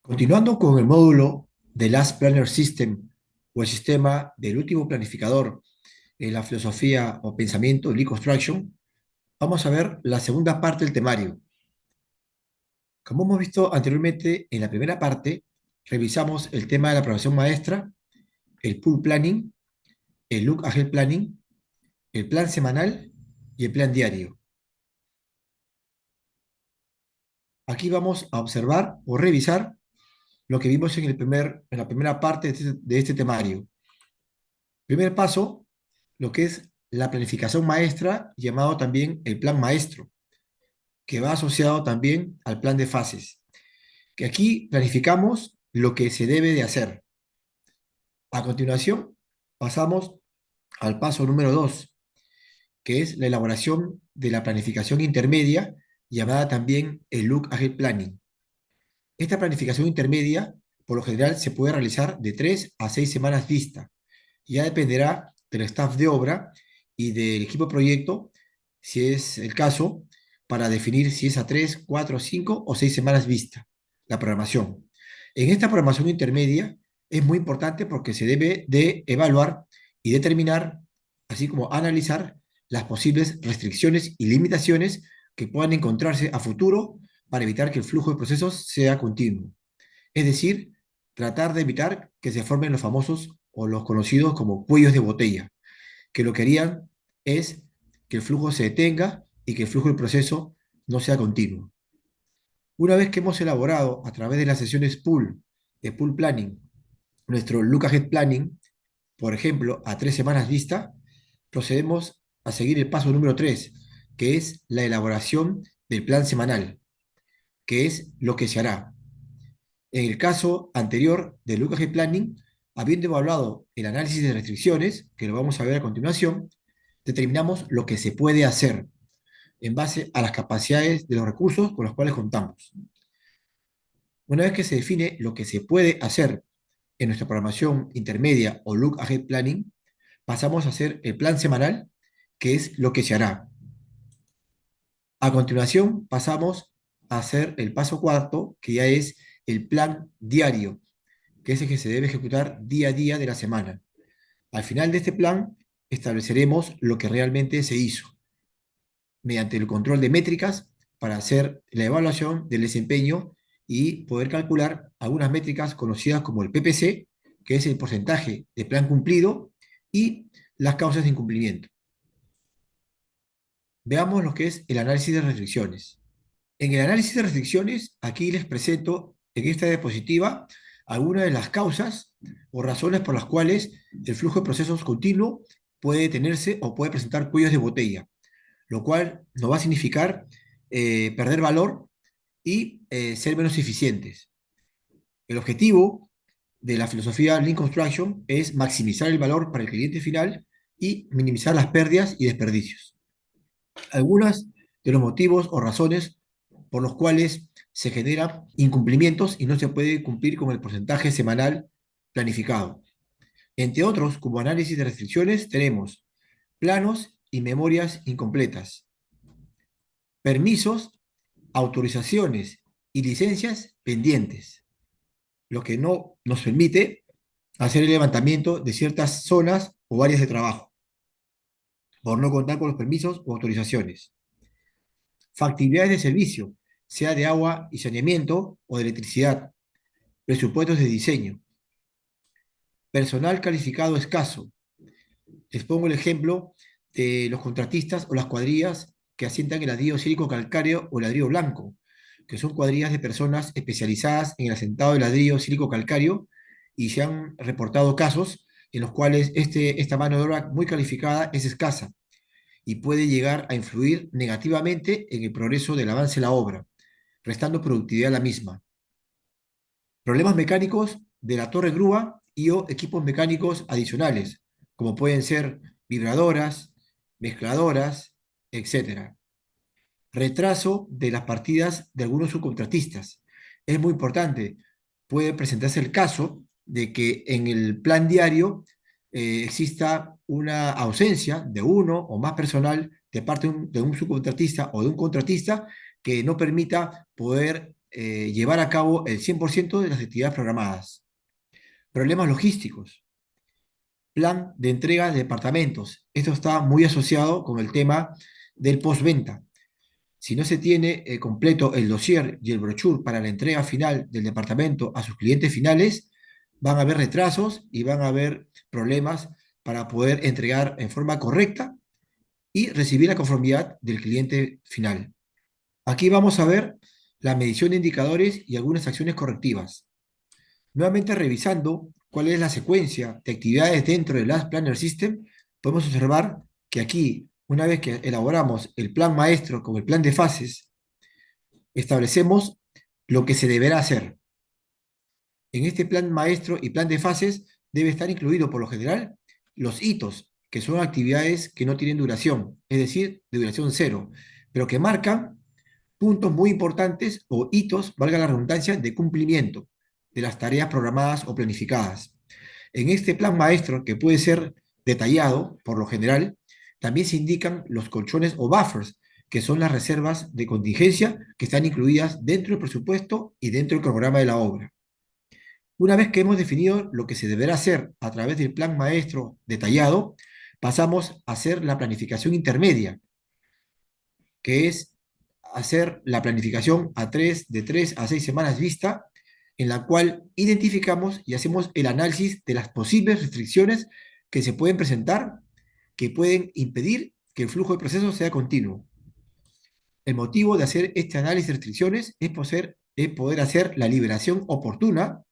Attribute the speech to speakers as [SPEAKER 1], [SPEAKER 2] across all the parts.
[SPEAKER 1] Continuando con el módulo de Last Planner System o el sistema del último planificador en la filosofía o pensamiento Lean Construction, vamos a ver la segunda parte del temario. Como hemos visto anteriormente en la primera parte, revisamos el tema de la programación maestra, el pool planning, el look ahead planning, el plan semanal y el plan diario. Aquí vamos a observar o revisar lo que vimos en la primera parte de este temario. Primer paso, lo que es la planificación maestra, llamado también el plan maestro, que va asociado también al plan de fases, que aquí planificamos lo que se debe de hacer. A continuación, pasamos al paso número 2, que es la elaboración de la planificación intermedia, llamada también el Look Ahead Planning. Esta planificación intermedia, por lo general, se puede realizar de 3 a 6 semanas vista. Ya dependerá del staff de obra y del equipo de proyecto, si es el caso, para definir si es a 3, 4, 5 o 6 semanas vista la programación. En esta programación intermedia es muy importante porque se debe de evaluar y determinar, así como analizar las posibles restricciones y limitaciones que puedan encontrarse a futuro para evitar que el flujo de procesos sea continuo. Es decir, tratar de evitar que se formen los famosos o los conocidos como cuellos de botella, que lo que harían es que el flujo se detenga y que el flujo del proceso no sea continuo. Una vez que hemos elaborado a través de las sesiones de pool planning, nuestro look ahead planning, por ejemplo, a 3 semanas vista, procedemos a seguir el paso número 3, que es la elaboración del plan semanal, que es lo que se hará. En el caso anterior de Lucas G. Planning, habiendo evaluado el análisis de restricciones, que lo vamos a ver a continuación, determinamos lo que se puede hacer en base a las capacidades de los recursos con los cuales contamos. Una vez que se define lo que se puede hacer en nuestra programación intermedia o Look Ahead Planning, pasamos a hacer el plan semanal, que es lo que se hará. A continuación, pasamos a hacer el paso cuarto, que ya es el plan diario, que es el que se debe ejecutar día a día de la semana. Al final de este plan, estableceremos lo que realmente se hizo, mediante el control de métricas para hacer la evaluación del desempeño y poder calcular algunas métricas conocidas como el PPC, que es el porcentaje de plan cumplido, y las causas de incumplimiento. Veamos lo que es el análisis de restricciones. En el análisis de restricciones, aquí les presento en esta diapositiva algunas de las causas o razones por las cuales el flujo de procesos continuo puede detenerse o puede presentar cuellos de botella, lo cual nos va a significar perder valor y ser menos eficientes. El objetivo de la filosofía Lean Construction es maximizar el valor para el cliente final y minimizar las pérdidas y desperdicios. Algunas de los motivos o razones por los cuales se generan incumplimientos y no se puede cumplir con el porcentaje semanal planificado. Entre otros, como análisis de restricciones, tenemos planos y memorias incompletas, permisos, autorizaciones y licencias pendientes, lo que no nos permite hacer el levantamiento de ciertas zonas o áreas de trabajo, por no contar con los permisos o autorizaciones. Factibilidades de servicio, sea de agua y saneamiento o de electricidad, presupuestos de diseño, personal calificado escaso. Les pongo el ejemplo de los contratistas o las cuadrillas que asientan el ladrillo sílico calcáreo o ladrillo blanco, que son cuadrillas de personas especializadas en el asentado de ladrillo sílico calcáreo, y se han reportado casos en los cuales esta mano de obra muy calificada es escasa y puede llegar a influir negativamente en el progreso del avance de la obra, restando productividad a la misma. Problemas mecánicos de la torre grúa y o equipos mecánicos adicionales, como pueden ser vibradoras, mezcladoras, etcétera. Retraso de las partidas de algunos subcontratistas. Es muy importante. Puede presentarse el caso de que en el plan diario exista una ausencia de uno o más personal de parte de un subcontratista o de un contratista que no permita poder llevar a cabo el 100% de las actividades programadas. Problemas logísticos, plan de entrega de departamentos. Esto está muy asociado con el tema del postventa. Si no se tiene completo el dossier y el brochure para la entrega final del departamento a sus clientes finales, van a haber retrasos y van a haber problemas para poder entregar en forma correcta y recibir la conformidad del cliente final. Aquí vamos a ver la medición de indicadores y algunas acciones correctivas. Nuevamente revisando cuál es la secuencia de actividades dentro del Last Planner System, podemos observar que aquí, una vez que elaboramos el plan maestro con el plan de fases, establecemos lo que se deberá hacer. En este plan maestro y plan de fases debe estar incluido por lo general los hitos, que son actividades que no tienen duración, es decir, de duración cero, pero que marcan puntos muy importantes o hitos, valga la redundancia, de cumplimiento de las tareas programadas o planificadas. En este plan maestro, que puede ser detallado por lo general, también se indican los colchones o buffers, que son las reservas de contingencia que están incluidas dentro del presupuesto y dentro del programa de la obra. Una vez que hemos definido lo que se deberá hacer a través del plan maestro detallado, pasamos a hacer la planificación intermedia, que es hacer la planificación de 3 a 6 semanas vista, en la cual identificamos y hacemos el análisis de las posibles restricciones que se pueden presentar, que pueden impedir que el flujo de procesos sea continuo. El motivo de hacer este análisis de restricciones es poder hacer la liberación oportuna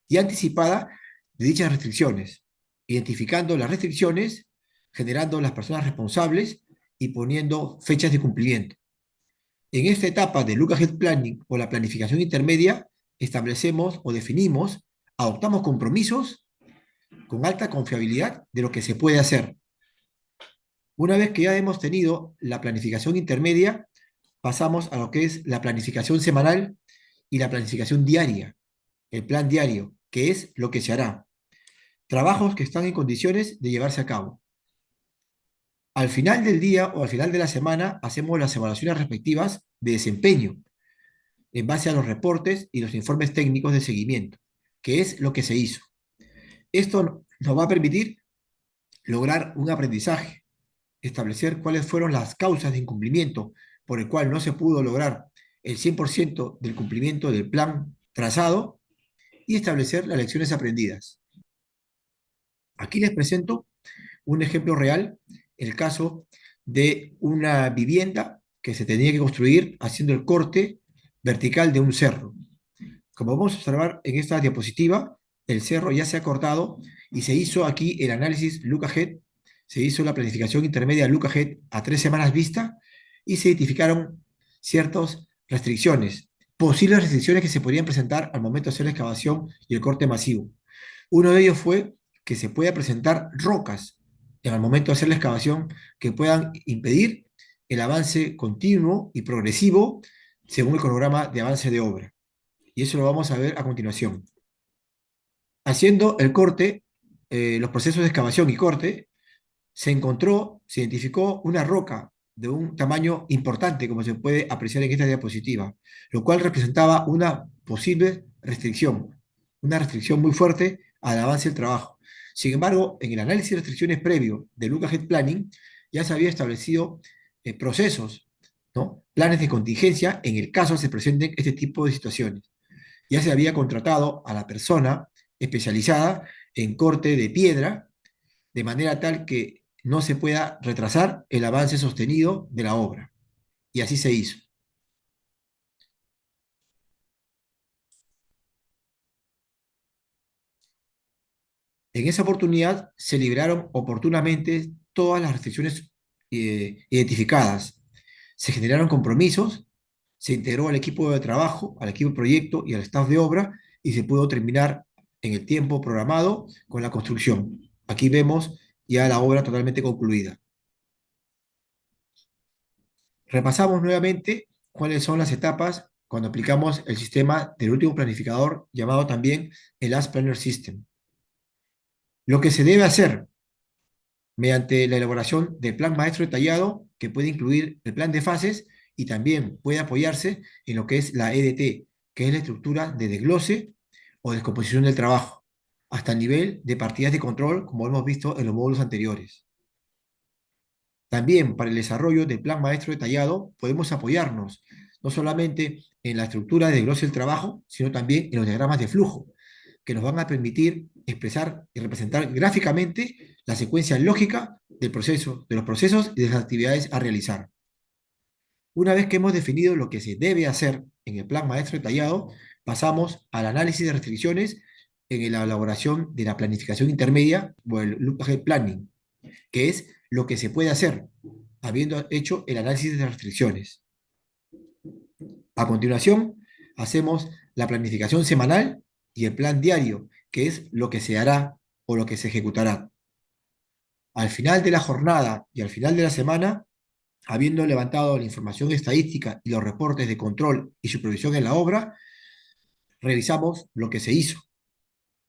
[SPEAKER 1] y anticipada de dichas restricciones, identificando las restricciones, generando las personas responsables y poniendo fechas de cumplimiento. En esta etapa de Look Ahead Planning o la planificación intermedia, establecemos o definimos, adoptamos compromisos con alta confiabilidad de lo que se puede hacer. Una vez que ya hemos tenido la planificación intermedia, pasamos a lo que es la planificación semanal y la planificación diaria, el plan diario, que es lo que se hará. Trabajos que están en condiciones de llevarse a cabo. Al final del día o al final de la semana hacemos las evaluaciones respectivas de desempeño en base a los reportes y los informes técnicos de seguimiento, que es lo que se hizo. Esto nos va a permitir lograr un aprendizaje, establecer cuáles fueron las causas de incumplimiento por el cual no se pudo lograr el 100% del cumplimiento del plan trazado y establecer las lecciones aprendidas. Aquí les presento un ejemplo real, el caso de una vivienda que se tenía que construir haciendo el corte vertical de un cerro. Como vamos a observar en esta diapositiva, el cerro ya se ha cortado y se hizo aquí el análisis Look Ahead, se hizo la planificación intermedia Look Ahead a 3 semanas vista y se identificaron ciertas restricciones, posibles restricciones que se podrían presentar al momento de hacer la excavación y el corte masivo. Uno de ellos fue que se pueda presentar rocas en el momento de hacer la excavación que puedan impedir el avance continuo y progresivo según el cronograma de avance de obra. Y eso lo vamos a ver a continuación. Haciendo el corte, los procesos de excavación y corte, se identificó una roca de un tamaño importante, como se puede apreciar en esta diapositiva, lo cual representaba una posible restricción, una restricción muy fuerte al avance del trabajo. Sin embargo, en el análisis de restricciones previo de Look Ahead Planning, ya se había establecido procesos, ¿no? Planes de contingencia en el caso se presenten este tipo de situaciones. Ya se había contratado a la persona especializada en corte de piedra, de manera tal que no se pueda retrasar el avance sostenido de la obra. Y así se hizo. En esa oportunidad se liberaron oportunamente todas las restricciones identificadas. Se generaron compromisos, se integró al equipo de trabajo, al equipo de proyecto y al staff de obra y se pudo terminar en el tiempo programado con la construcción. Aquí vemos ya la obra totalmente concluida. Repasamos nuevamente cuáles son las etapas cuando aplicamos el sistema del último planificador llamado también el Last Planner System. Lo que se debe hacer mediante la elaboración del plan maestro detallado, que puede incluir el plan de fases y también puede apoyarse en lo que es la EDT, que es la estructura de desglose o descomposición del trabajo, hasta el nivel de partidas de control, como hemos visto en los módulos anteriores. También para el desarrollo del plan maestro detallado podemos apoyarnos no solamente en la estructura de desglose del trabajo, sino también en los diagramas de flujo, que nos van a permitir expresar y representar gráficamente la secuencia lógica del proceso, de los procesos y de las actividades a realizar. Una vez que hemos definido lo que se debe hacer en el plan maestro detallado, pasamos al análisis de restricciones en la elaboración de la planificación intermedia o el loop ahead planning, que es lo que se puede hacer habiendo hecho el análisis de restricciones. A continuación, hacemos la planificación semanal y el plan diario, que es lo que se hará o lo que se ejecutará. Al final de la jornada y al final de la semana, habiendo levantado la información estadística y los reportes de control y supervisión en la obra, revisamos lo que se hizo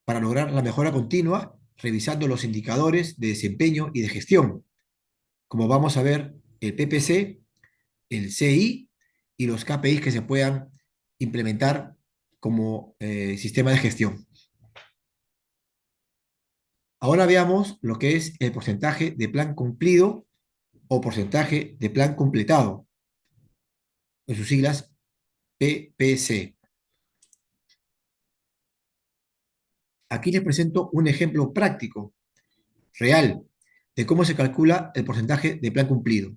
[SPEAKER 1] para lograr la mejora continua, revisando los indicadores de desempeño y de gestión, como vamos a ver el PPC, el CI y los KPIs que se puedan implementar como sistema de gestión. Ahora veamos lo que es el porcentaje de plan cumplido o porcentaje de plan completado, en sus siglas PPC. Aquí les presento un ejemplo práctico, real, de cómo se calcula el porcentaje de plan cumplido.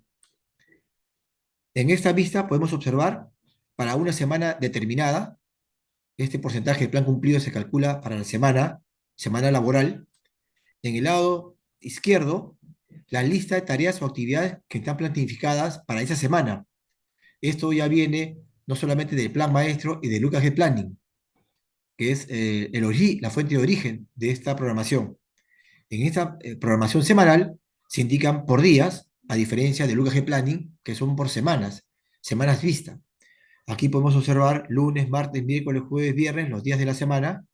[SPEAKER 1] En esta vista podemos observar para una semana determinada, este porcentaje de plan cumplido se calcula para la semana laboral. En el lado izquierdo, la lista de tareas o actividades que están planificadas para esa semana. Esto ya viene no solamente del plan maestro y del Lucas G Planning, que es la fuente de origen de esta programación. En esta programación semanal se indican por días, a diferencia del UKG Planning, que son por semanas vista. Aquí podemos observar lunes, martes, miércoles, jueves, viernes, los días de la semana,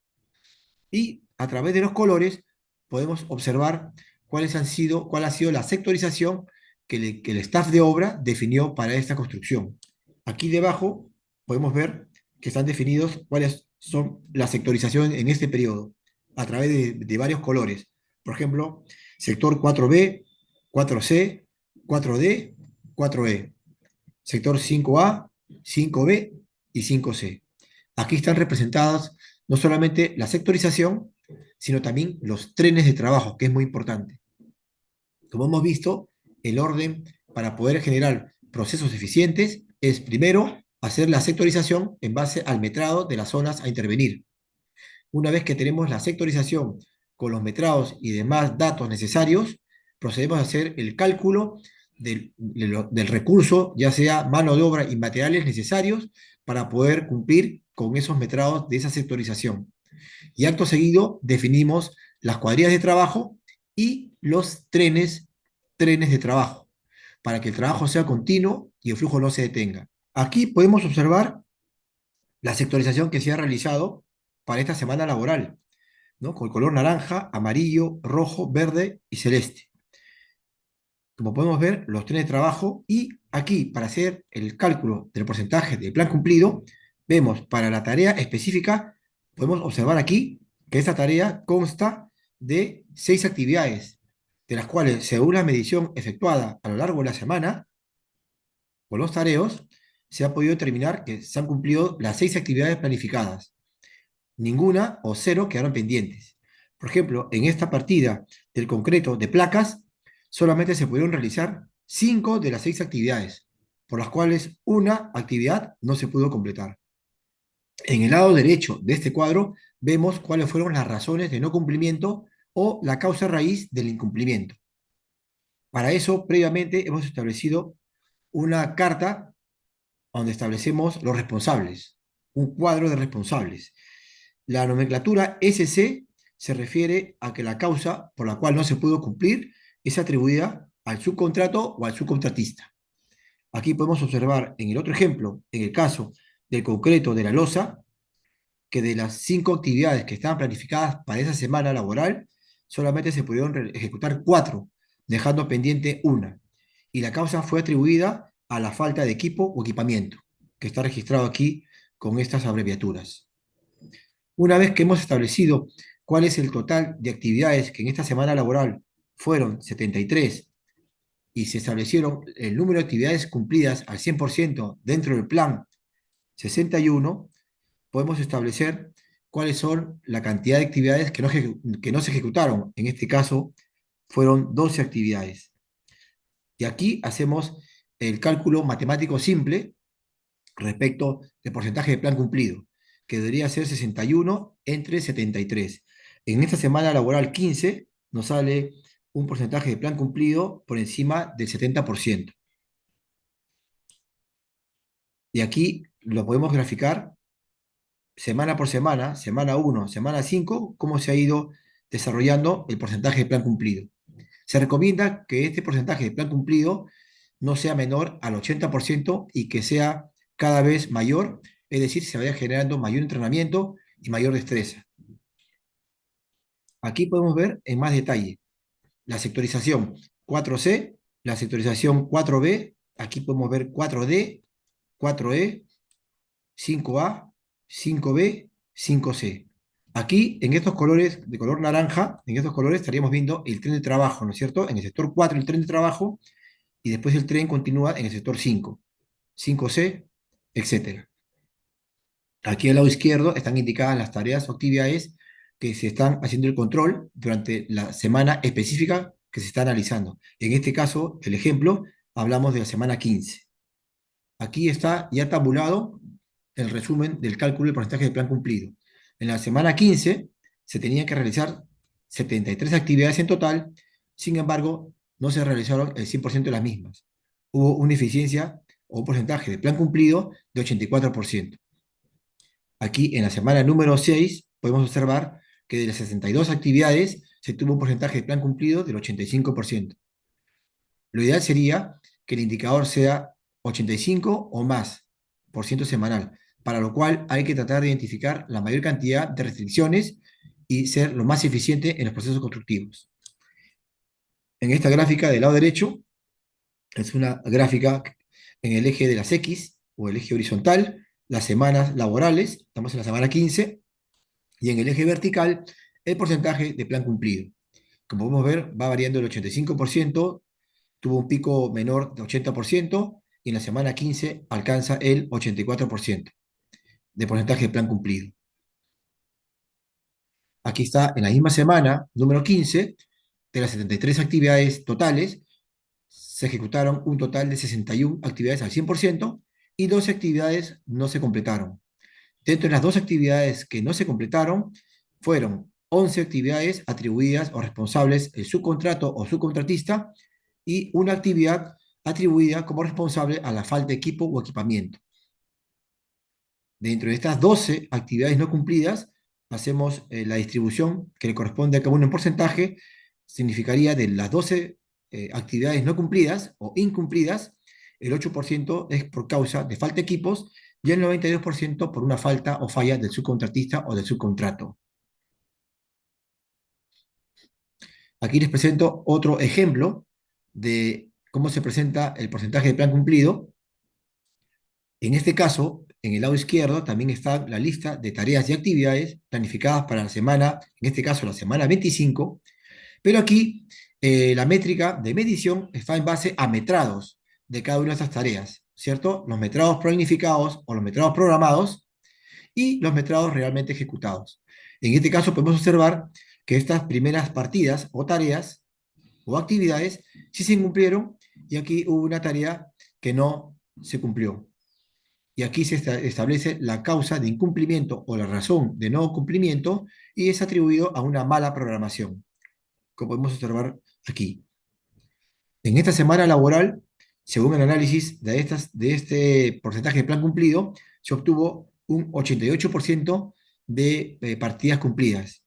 [SPEAKER 1] y a través de los colores podemos observar cuál ha sido la sectorización que el staff de obra definió para esta construcción. Aquí debajo podemos ver que están definidos cuáles son la sectorización en este periodo, a través de varios colores. Por ejemplo, sector 4B, 4C, 4D, 4E. Sector 5A, 5B y 5C. Aquí están representadas no solamente la sectorización, sino también los trenes de trabajo, que es muy importante. Como hemos visto, el orden para poder generar procesos eficientes es primero hacer la sectorización en base al metrado de las zonas a intervenir. Una vez que tenemos la sectorización con los metrados y demás datos necesarios, procedemos a hacer el cálculo del recurso, ya sea mano de obra y materiales necesarios para poder cumplir con esos metrados de esa sectorización. Y acto seguido definimos las cuadrillas de trabajo y los trenes de trabajo, para que el trabajo sea continuo y el flujo no se detenga. Aquí podemos observar la sectorización que se ha realizado para esta semana laboral, ¿no? Con el color naranja, amarillo, rojo, verde y celeste. Como podemos ver, los trenes de trabajo, y aquí para hacer el cálculo del porcentaje del plan cumplido, vemos para la tarea específica, podemos observar aquí que esta tarea consta de 6 actividades, de las cuales, según la medición efectuada a lo largo de la semana, con los tareos, se ha podido determinar que se han cumplido las 6 actividades planificadas. Ninguna o cero quedaron pendientes. Por ejemplo, en esta partida del concreto de placas, solamente se pudieron realizar 5 de las 6 actividades, por las cuales una actividad no se pudo completar. En el lado derecho de este cuadro vemos cuáles fueron las razones de no cumplimiento o la causa raíz del incumplimiento. Para eso, previamente hemos establecido una carta donde establecemos los responsables, un cuadro de responsables. La nomenclatura SC se refiere a que la causa por la cual no se pudo cumplir es atribuida al subcontrato o al subcontratista. Aquí podemos observar en el otro ejemplo, en el caso del concreto de la losa, que de las 5 actividades que estaban planificadas para esa semana laboral, solamente se pudieron ejecutar 4, dejando pendiente una. Y la causa fue atribuida a la falta de equipo o equipamiento, que está registrado aquí con estas abreviaturas. Una vez que hemos establecido cuál es el total de actividades que en esta semana laboral fueron 73 y se establecieron el número de actividades cumplidas al 100% dentro del plan 61, podemos establecer cuáles son la cantidad de actividades que no se ejecutaron. En este caso, fueron 12 actividades. Y aquí hacemos el cálculo matemático simple respecto del porcentaje de plan cumplido, que debería ser 61 entre 73. En esta semana laboral 15 nos sale un porcentaje de plan cumplido por encima del 70%. Y aquí lo podemos graficar semana por semana, semana 1, semana 5, cómo se ha ido desarrollando el porcentaje de plan cumplido. Se recomienda que este porcentaje de plan cumplido no sea menor al 80% y que sea cada vez mayor, es decir, se vaya generando mayor entrenamiento y mayor destreza. Aquí podemos ver en más detalle la sectorización 4C, la sectorización 4B, aquí podemos ver 4D, 4E, 5A, 5B, 5C. Aquí, en estos colores de color naranja, en estos colores estaríamos viendo el tren de trabajo, ¿no es cierto? En el sector 4 el tren de trabajo y después el tren continúa en el sector 5, 5C, etcétera. Aquí al lado izquierdo están indicadas las tareas o actividades que se están haciendo el control durante la semana específica que se está analizando. En este caso, el ejemplo, hablamos de la semana 15. Aquí está ya tabulado el resumen del cálculo del porcentaje de plan cumplido. En la semana 15 se tenían que realizar 73 actividades en total, sin embargo, no se realizaron el 100% de las mismas. Hubo una eficiencia o un porcentaje de plan cumplido de 84%. Aquí en la semana número 6 podemos observar que de las 62 actividades se tuvo un porcentaje de plan cumplido del 85%. Lo ideal sería que el indicador sea 85 o más por ciento semanal, para lo cual hay que tratar de identificar la mayor cantidad de restricciones y ser lo más eficiente en los procesos constructivos. En esta gráfica del lado derecho es una gráfica en el eje de las X o el eje horizontal, las semanas laborales, estamos en la semana 15, y en el eje vertical el porcentaje de plan cumplido. Como podemos ver, va variando el 85%, tuvo un pico menor de 80% y en la semana 15 alcanza el 84% de porcentaje de plan cumplido. Aquí está, en la misma semana, número 15, de las 73 actividades totales, se ejecutaron un total de 61 actividades al 100% y 12 actividades no se completaron. Dentro de las dos actividades que no se completaron, fueron 11 actividades atribuidas o responsables el subcontrato o subcontratista y una actividad atribuida como responsable a la falta de equipo o equipamiento. Dentro de estas 12 actividades no cumplidas, hacemos la distribución que le corresponde a cada uno en porcentaje, significaría de las 12 actividades no cumplidas o incumplidas, el 8% es por causa de falta de equipos y el 92% por una falta o falla del subcontratista o del subcontrato. Aquí les presento otro ejemplo de cómo se presenta el porcentaje de plan cumplido. En este caso, en el lado izquierdo también está la lista de tareas y actividades planificadas para la semana, en este caso la semana 25, pero aquí la métrica de medición está en base a metrados de cada una de estas tareas, ¿cierto? Los metrados planificados o los metrados programados y los metrados realmente ejecutados. En este caso podemos observar que estas primeras partidas o tareas o actividades sí se cumplieron y aquí hubo una tarea que no se cumplió. Y aquí se establece la causa de incumplimiento o la razón de no cumplimiento y es atribuido a una mala programación, como podemos observar aquí. En esta semana laboral, según el análisis de este porcentaje de plan cumplido, se obtuvo un 88% de partidas cumplidas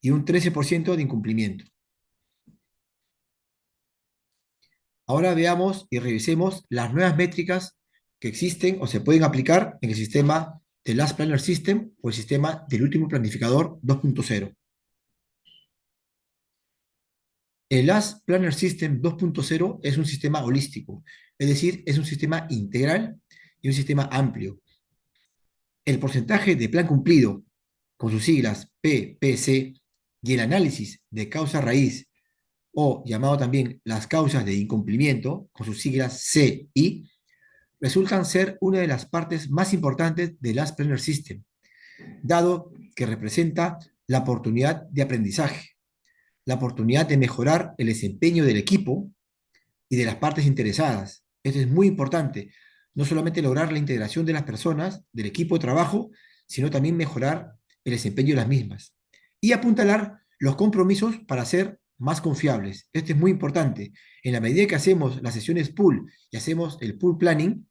[SPEAKER 1] y un 13% de incumplimiento. Ahora veamos y revisemos las nuevas métricas que existen o se pueden aplicar en el sistema del Last Planner System o el sistema del último planificador 2.0. El Last Planner System 2.0 es un sistema holístico, es decir, es un sistema integral y un sistema amplio. El porcentaje de plan cumplido, con sus siglas PPC, y el análisis de causa raíz, o llamado también las causas de incumplimiento, con sus siglas CI, resultan ser una de las partes más importantes del Last Planner System, dado que representa la oportunidad de aprendizaje, la oportunidad de mejorar el desempeño del equipo y de las partes interesadas. Esto es muy importante. No solamente lograr la integración de las personas, del equipo de trabajo, sino también mejorar el desempeño de las mismas. Y apuntalar los compromisos para ser más confiables. Esto es muy importante. En la medida que hacemos las sesiones pool y hacemos el pool planning,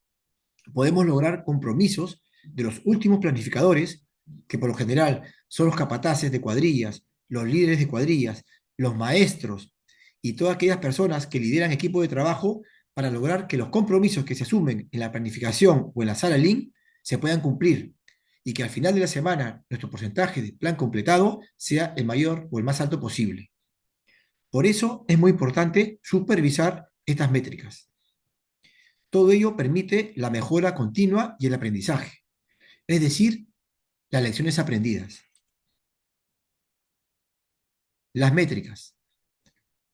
[SPEAKER 1] podemos lograr compromisos de los últimos planificadores, que por lo general son los capataces de cuadrillas, los líderes de cuadrillas, los maestros y todas aquellas personas que lideran equipos de trabajo para lograr que los compromisos que se asumen en la planificación o en la sala Lean se puedan cumplir y que al final de la semana nuestro porcentaje de plan completado sea el mayor o el más alto posible. Por eso es muy importante supervisar estas métricas. Todo ello permite la mejora continua y el aprendizaje, es decir, las lecciones aprendidas. Las métricas.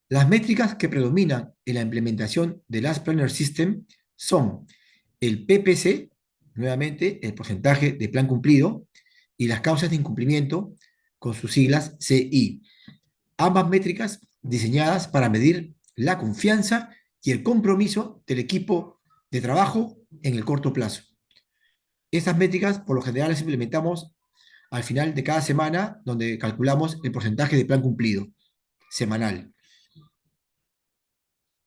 [SPEAKER 1] Las métricas que predominan en la implementación del Last Planner System son el PPC, nuevamente el porcentaje de plan cumplido, y las causas de incumplimiento con sus siglas CI. Ambas métricas diseñadas para medir la confianza y el compromiso del equipo de trabajo en el corto plazo. Estas métricas, por lo general, las implementamos al final de cada semana, donde calculamos el porcentaje de plan cumplido semanal.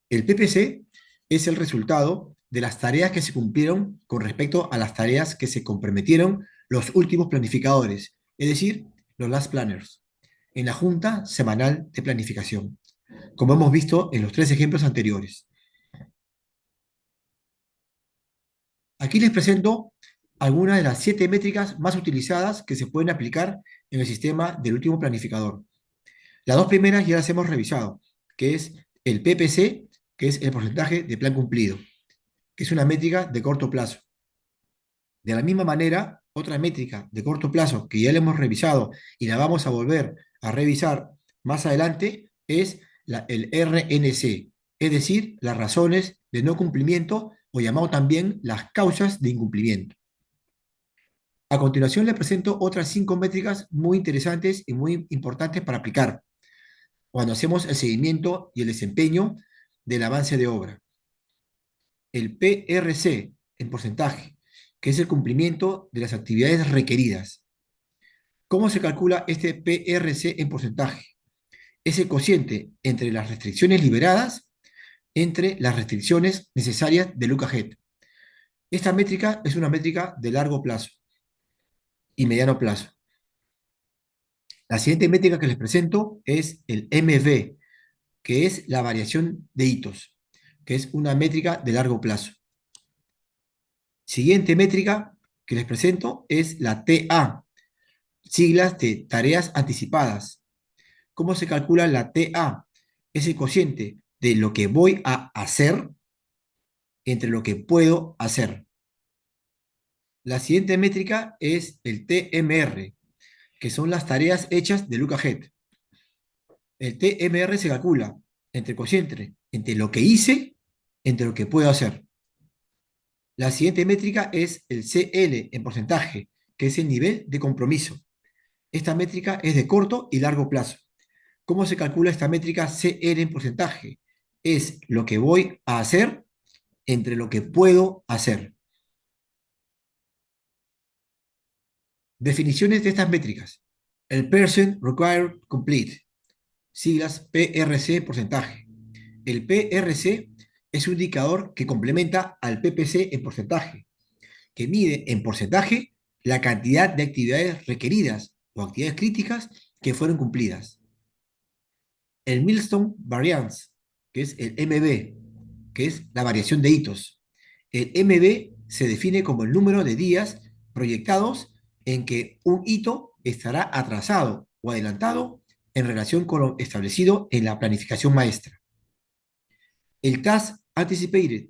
[SPEAKER 1] El PPC es el resultado de las tareas que se cumplieron con respecto a las tareas que se comprometieron los últimos planificadores, es decir, los last planners, en la junta semanal de planificación, como hemos visto en los tres ejemplos anteriores. Aquí les presento algunas de las 7 métricas más utilizadas que se pueden aplicar en el sistema del último planificador. Las dos primeras ya las hemos revisado, que es el PPC, que es el porcentaje de plan cumplido, que es una métrica de corto plazo. De la misma manera, otra métrica de corto plazo que ya la hemos revisado y la vamos a volver a revisar más adelante es el RNC, es decir, las razones de no cumplimiento o llamado también las causas de incumplimiento. A continuación les presento otras 5 métricas muy interesantes y muy importantes para aplicar cuando hacemos el seguimiento y el desempeño del avance de obra. El PRC en porcentaje, que es el cumplimiento de las actividades requeridas. ¿Cómo se calcula este PRC en porcentaje? Es el cociente entre las restricciones liberadas entre las restricciones necesarias de look ahead. Esta métrica es una métrica de largo plazo y mediano plazo. La siguiente métrica que les presento es el MV, que es la variación de hitos, que es una métrica de largo plazo. Siguiente métrica que les presento es la TA, siglas de tareas anticipadas. ¿Cómo se calcula la TA? Es el cociente de lo que voy a hacer entre lo que puedo hacer. La siguiente métrica es el TMR, que son las tareas hechas de look ahead. El TMR se calcula entre cociente, entre lo que hice, entre lo que puedo hacer. La siguiente métrica es el CL en porcentaje, que es el nivel de compromiso. Esta métrica es de corto y largo plazo. ¿Cómo se calcula esta métrica CL en porcentaje? Es lo que voy a hacer entre lo que puedo hacer. Definiciones de estas métricas. El Person Required Complete, siglas PRC porcentaje. El PRC es un indicador que complementa al PPC en porcentaje, que mide en porcentaje la cantidad de actividades requeridas o actividades críticas que fueron cumplidas. El Milestone Variance, que es el MB, que es la variación de hitos. El MB se define como el número de días proyectados en que un hito estará atrasado o adelantado en relación con lo establecido en la planificación maestra. El Task Anticipated,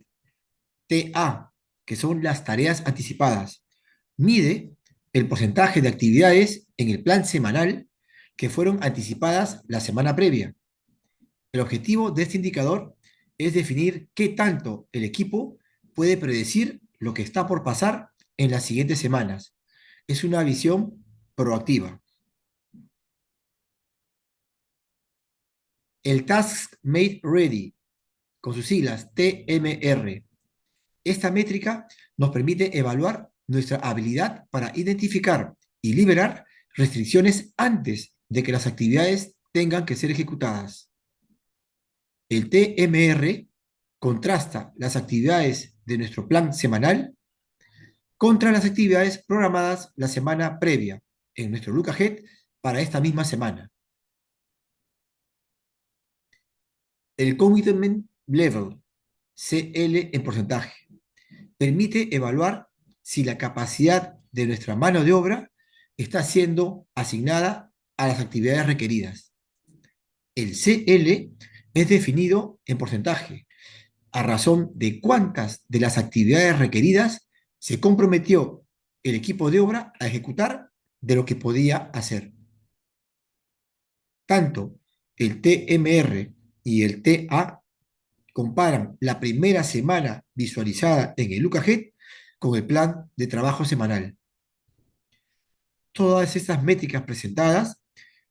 [SPEAKER 1] TA, que son las tareas anticipadas, mide el porcentaje de actividades en el plan semanal que fueron anticipadas la semana previa. El objetivo de este indicador es definir qué tanto el equipo puede predecir lo que está por pasar en las siguientes semanas. Es una visión proactiva. El Task Made Ready, con sus siglas TMR. Esta métrica nos permite evaluar nuestra habilidad para identificar y liberar restricciones antes de que las actividades tengan que ser ejecutadas. El TMR contrasta las actividades de nuestro plan semanal contra las actividades programadas la semana previa en nuestro Look Ahead para esta misma semana. El Commitment Level, CL en porcentaje, permite evaluar si la capacidad de nuestra mano de obra está siendo asignada a las actividades requeridas. El CL es definido en porcentaje, a razón de cuántas de las actividades requeridas se comprometió el equipo de obra a ejecutar de lo que podía hacer. Tanto el TMR y el TA comparan la primera semana visualizada en el Look Ahead con el plan de trabajo semanal. Todas estas métricas presentadas,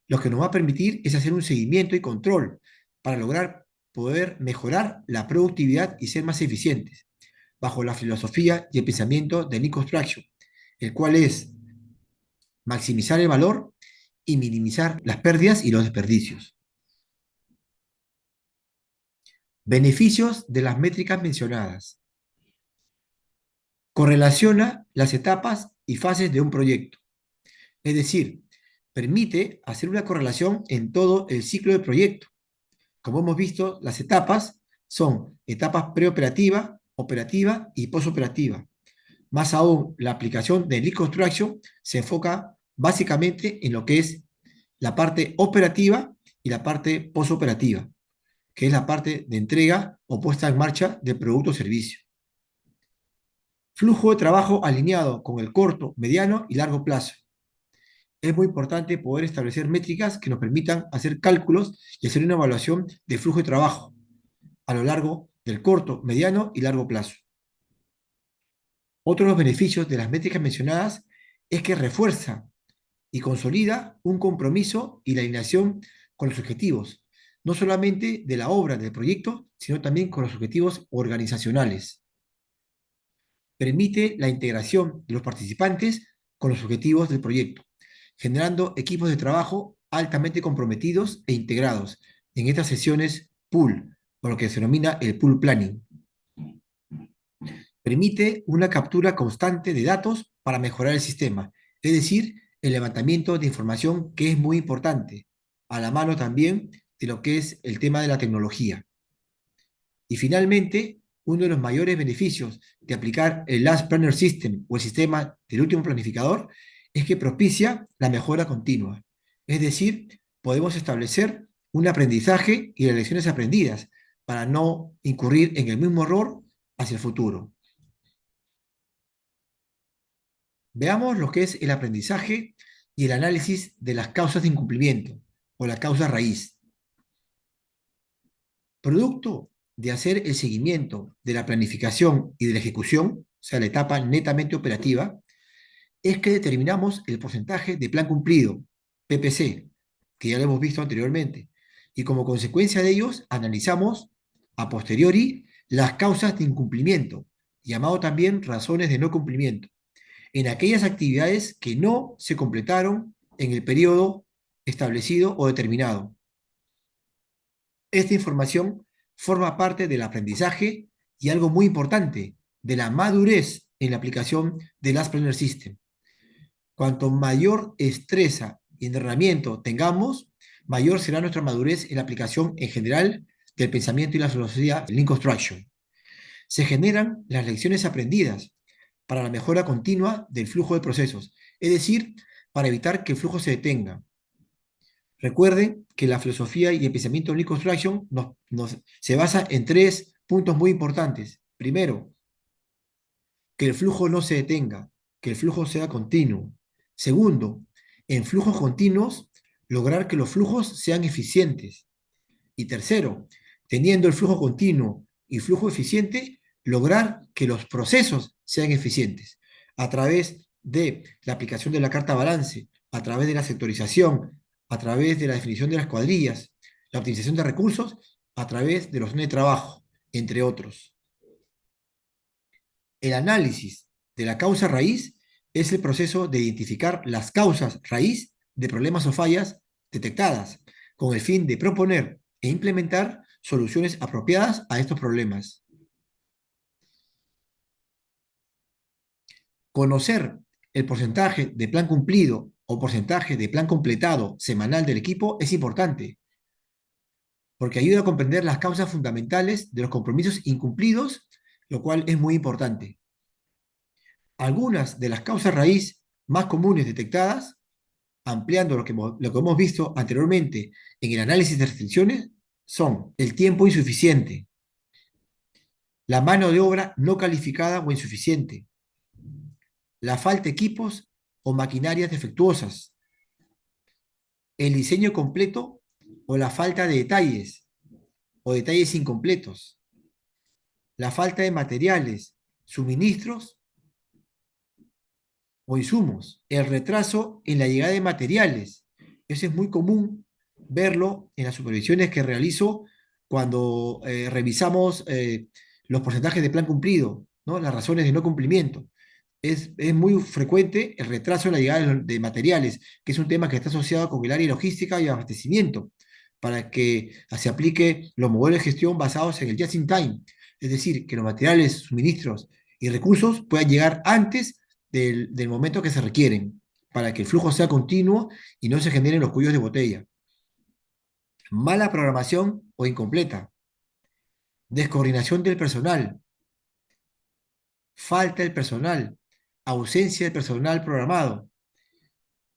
[SPEAKER 1] lo que nos va a permitir es hacer un seguimiento y control para lograr poder mejorar la productividad y ser más eficientes, bajo la filosofía y el pensamiento de Lean Construction, el cual es maximizar el valor y minimizar las pérdidas y los desperdicios. Beneficios de las métricas mencionadas. Correlaciona las etapas y fases de un proyecto. Es decir, permite hacer una correlación en todo el ciclo del proyecto. Como hemos visto, las etapas son etapas preoperativa, operativa y posoperativa. Más aún, la aplicación de Lean Construction se enfoca básicamente en lo que es la parte operativa y la parte posoperativa, que es la parte de entrega o puesta en marcha del producto o servicio. Flujo de trabajo alineado con el corto, mediano y largo plazo. Es muy importante poder establecer métricas que nos permitan hacer cálculos y hacer una evaluación de flujo de trabajo a lo largo del corto, mediano y largo plazo. Otro de los beneficios de las métricas mencionadas es que refuerza y consolida un compromiso y la alineación con los objetivos, no solamente de la obra, del proyecto, sino también con los objetivos organizacionales. Permite la integración de los participantes con los objetivos del proyecto, generando equipos de trabajo altamente comprometidos e integrados en estas sesiones pool, por lo que se denomina el pool planning. Permite una captura constante de datos para mejorar el sistema, es decir, el levantamiento de información que es muy importante, a la mano también de lo que es el tema de la tecnología. Y finalmente, uno de los mayores beneficios de aplicar el Last Planner System o el sistema del último planificador es que propicia la mejora continua. Es decir, podemos establecer un aprendizaje y las lecciones aprendidas para no incurrir en el mismo error hacia el futuro. Veamos lo que es el aprendizaje y el análisis de las causas de incumplimiento o la causa raíz. Producto de hacer el seguimiento de la planificación y de la ejecución, o sea, la etapa netamente operativa, es que determinamos el porcentaje de plan cumplido, PPC, que ya lo hemos visto anteriormente, y como consecuencia de ellos analizamos a posteriori las causas de incumplimiento, llamado también razones de no cumplimiento, en aquellas actividades que no se completaron en el periodo establecido o determinado. Esta información forma parte del aprendizaje y algo muy importante, de la madurez en la aplicación del Last Planner System. Cuanto mayor estresa y entrenamiento tengamos, mayor será nuestra madurez en la aplicación en general del pensamiento y la filosofía Lean Construction. Se generan las lecciones aprendidas para la mejora continua del flujo de procesos, es decir, para evitar que el flujo se detenga. Recuerden que la filosofía y el pensamiento de Lean Construction se basa en tres puntos muy importantes. Primero, que el flujo no se detenga, que el flujo sea continuo. Segundo, en flujos continuos, lograr que los flujos sean eficientes. Y tercero, teniendo el flujo continuo y flujo eficiente, lograr que los procesos sean eficientes a través de la aplicación de la carta balance, a través de la sectorización, a través de la definición de las cuadrillas, la optimización de recursos, a través de los planes de trabajo, entre otros. El análisis de la causa raíz es el proceso de identificar las causas raíz de problemas o fallas detectadas, con el fin de proponer e implementar soluciones apropiadas a estos problemas. Conocer el porcentaje de plan cumplido o porcentaje de plan completado semanal del equipo es importante, porque ayuda a comprender las causas fundamentales de los compromisos incumplidos, lo cual es muy importante. Algunas de las causas raíz más comunes detectadas, ampliando lo que hemos visto anteriormente en el análisis de restricciones, son el tiempo insuficiente, la mano de obra no calificada o insuficiente, la falta de equipos o maquinarias defectuosas, el diseño completo o la falta de detalles o detalles incompletos, la falta de materiales, suministros o insumos, el retraso en la llegada de materiales. Eso es muy común verlo en las supervisiones que realizo cuando revisamos los porcentajes de plan cumplido, ¿no? Las razones de no cumplimiento. Es muy frecuente el retraso en la llegada de materiales, que es un tema que está asociado con el área logística y abastecimiento, para que se aplique los modelos de gestión basados en el just in time, es decir, que los materiales, suministros y recursos puedan llegar antes del momento que se requieren, para que el flujo sea continuo y no se generen los cuellos de botella. Mala programación o incompleta, descoordinación del personal, falta del personal, ausencia de personal programado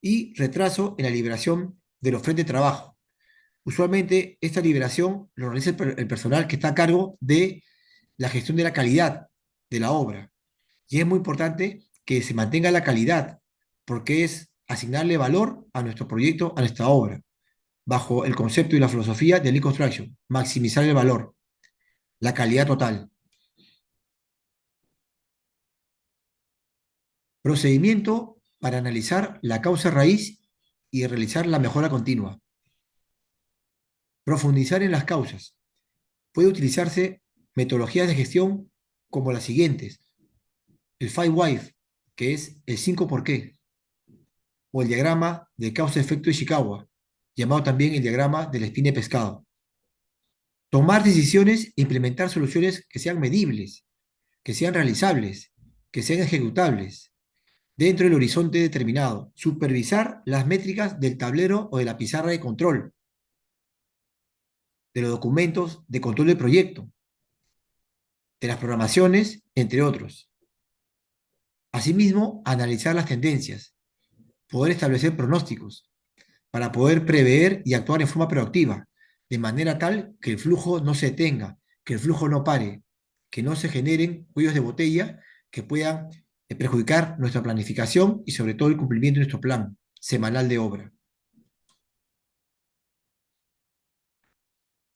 [SPEAKER 1] y retraso en la liberación de los frentes de trabajo. Usualmente esta liberación lo realiza el personal que está a cargo de la gestión de la calidad de la obra. Y es muy importante que se mantenga la calidad, porque es asignarle valor a nuestro proyecto, a nuestra obra, bajo el concepto y la filosofía de Lean Construction, maximizar el valor, la calidad total. Procedimiento para analizar la causa raíz y realizar la mejora continua. Profundizar en las causas. Puede utilizarse metodologías de gestión como las siguientes: el 5 Why, que es el 5 por qué, o el diagrama de causa-efecto de Ishikawa, llamado también el diagrama de la espina de pescado. Tomar decisiones e implementar soluciones que sean medibles, que sean realizables, que sean ejecutables, dentro del horizonte determinado. Supervisar las métricas del tablero o de la pizarra de control, de los documentos de control del proyecto, de las programaciones, entre otros. Asimismo, analizar las tendencias, poder establecer pronósticos, para poder prever y actuar en forma proactiva, de manera tal que el flujo no se detenga, que el flujo no pare, que no se generen cuellos de botella que puedan perjudicar nuestra planificación y sobre todo el cumplimiento de nuestro plan semanal de obra.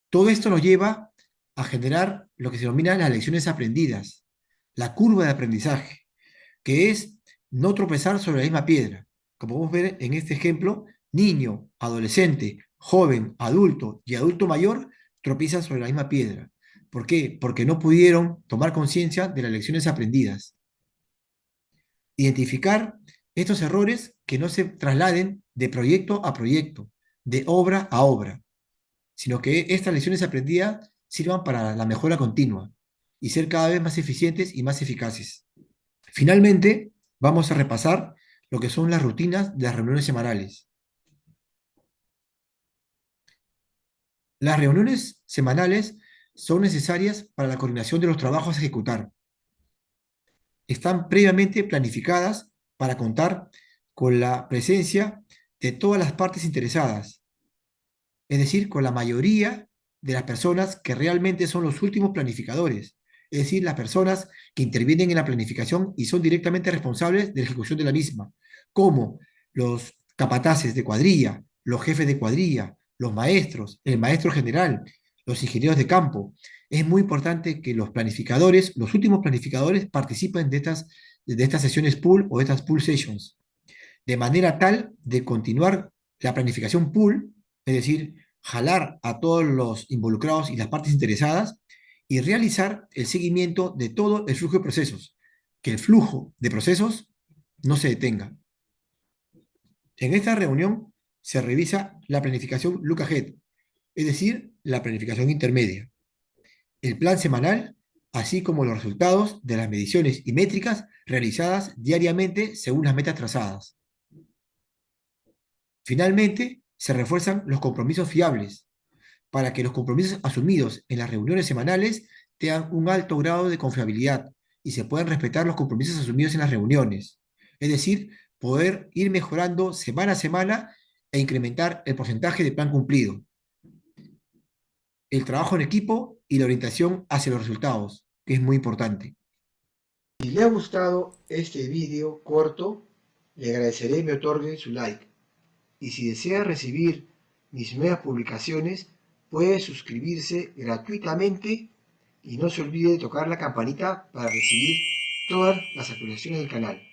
[SPEAKER 1] Todo esto nos lleva a generar lo que se denomina las lecciones aprendidas, la curva de aprendizaje, que es no tropezar sobre la misma piedra. Como podemos ver en este ejemplo, niño, adolescente, joven, adulto y adulto mayor tropiezan sobre la misma piedra. ¿Por qué? Porque no pudieron tomar conciencia de las lecciones aprendidas. Identificar estos errores que no se trasladen de proyecto a proyecto, de obra a obra, sino que estas lecciones aprendidas sirvan para la mejora continua y ser cada vez más eficientes y más eficaces. Finalmente, vamos a repasar lo que son las rutinas de las reuniones semanales. Las reuniones semanales son necesarias para la coordinación de los trabajos a ejecutar. Están previamente planificadas para contar con la presencia de todas las partes interesadas, es decir, con la mayoría de las personas que realmente son los últimos planificadores, es decir, las personas que intervienen en la planificación y son directamente responsables de la ejecución de la misma, como los capataces de cuadrilla, los jefes de cuadrilla, los maestros, el maestro general, los ingenieros de campo. Es muy importante que los planificadores, los últimos planificadores, participen de estas sesiones pool o de estas pool sessions, de manera tal de continuar la planificación pool, es decir, jalar a todos los involucrados y las partes interesadas y realizar el seguimiento de todo el flujo de procesos, que el flujo de procesos no se detenga. En esta reunión se revisa la planificación look ahead, es decir, la planificación intermedia, el plan semanal, así como los resultados de las mediciones y métricas realizadas diariamente según las metas trazadas. Finalmente, se refuerzan los compromisos fiables para que los compromisos asumidos en las reuniones semanales tengan un alto grado de confiabilidad y se puedan respetar los compromisos asumidos en las reuniones. Es decir, poder ir mejorando semana a semana e incrementar el porcentaje de plan cumplido, el trabajo en equipo y la orientación hacia los resultados, que es muy importante. Si le ha gustado este video corto, le agradeceré que me otorgue su like. Y si desea recibir mis nuevas publicaciones, puede suscribirse gratuitamente y no se olvide de tocar la campanita para recibir todas las actualizaciones del canal.